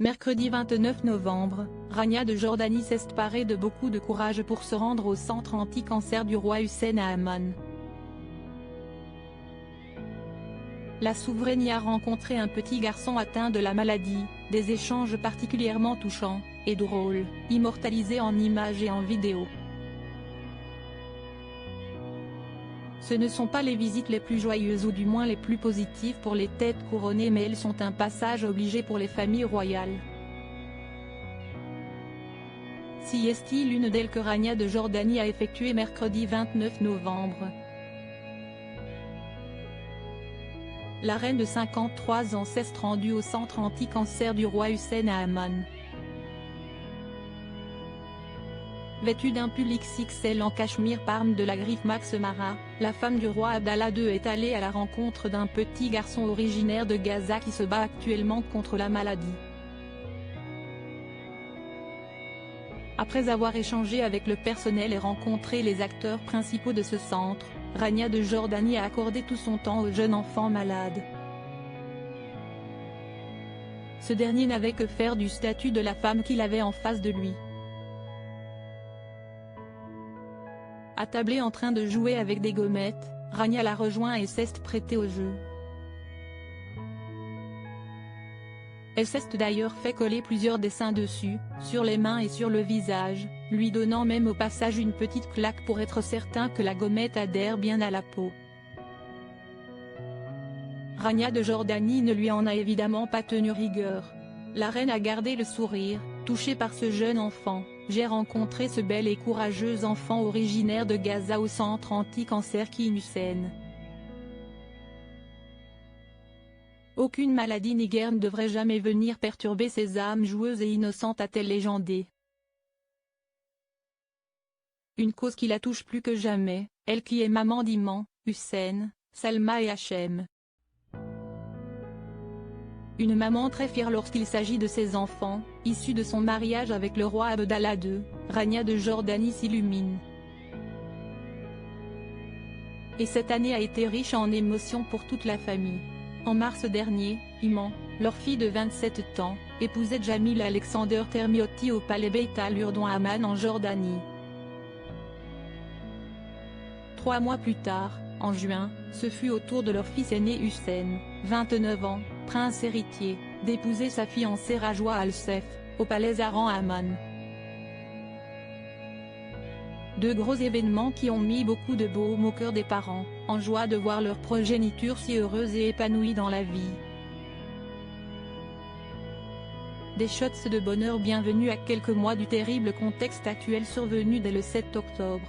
Mercredi 29 novembre, Rania de Jordanie s'est parée de beaucoup de courage pour se rendre au centre anti-cancer du roi Hussein à Amman. La souveraine y a rencontré un petit garçon atteint de la maladie, des échanges particulièrement touchants et drôles, immortalisés en images et en vidéos. Ce ne sont pas les visites les plus joyeuses ou du moins les plus positives pour les têtes couronnées, mais elles sont un passage obligé pour les familles royales. Si est l'une d'elles que Rania de Jordanie a effectué mercredi 29 novembre. La reine de 53 ans s'est rendue au centre anti-cancer du roi Hussein à Amman. Vêtue d'un pull XXL en cachemire parme de la griffe Max Mara, la femme du roi Abdallah II est allée à la rencontre d'un petit garçon originaire de Gaza qui se bat actuellement contre la maladie. Après avoir échangé avec le personnel et rencontré les acteurs principaux de ce centre, Rania de Jordanie a accordé tout son temps au jeune enfant malade. Ce dernier n'avait que faire du statut de la femme qu'il avait en face de lui. Attablée en train de jouer avec des gommettes, Rania l'a rejoint et s'est prêtée au jeu. Elle s'est d'ailleurs fait coller plusieurs dessins dessus, sur les mains et sur le visage, lui donnant même au passage une petite claque pour être certain que la gommette adhère bien à la peau. Rania de Jordanie ne lui en a évidemment pas tenu rigueur. La reine a gardé le sourire, touchée par ce jeune enfant. J'ai rencontré ce bel et courageux enfant originaire de Gaza au centre anti-cancer qui Hussein. Aucune maladie ni guerre ne devrait jamais venir perturber ces âmes joueuses et innocentes, a-t-elle légendé. Une cause qui la touche plus que jamais, elle qui est maman d'Iman, Hussein, Salma et Hachem. Une maman très fière lorsqu'il s'agit de ses enfants, issus de son mariage avec le roi Abdallah II, Rania de Jordanie s'illumine. Et cette année a été riche en émotions pour toute la famille. En mars dernier, Iman, leur fille de 27 ans, épousait Jamil Alexander Termiotti au palais Beit al-Urdouan à Amman en Jordanie. 3 mois plus tard, en juin, ce fut au tour de leur fils aîné Hussein, 29 ans, prince héritier, d'épouser sa fiancée Rajwa Al-Sef, au palais Zaran à Amman. 2 gros événements qui ont mis beaucoup de baume au cœur des parents, en joie de voir leur progéniture si heureuse et épanouie dans la vie. Des shots de bonheur bienvenus à quelques mois du terrible contexte actuel survenu dès le 7 octobre.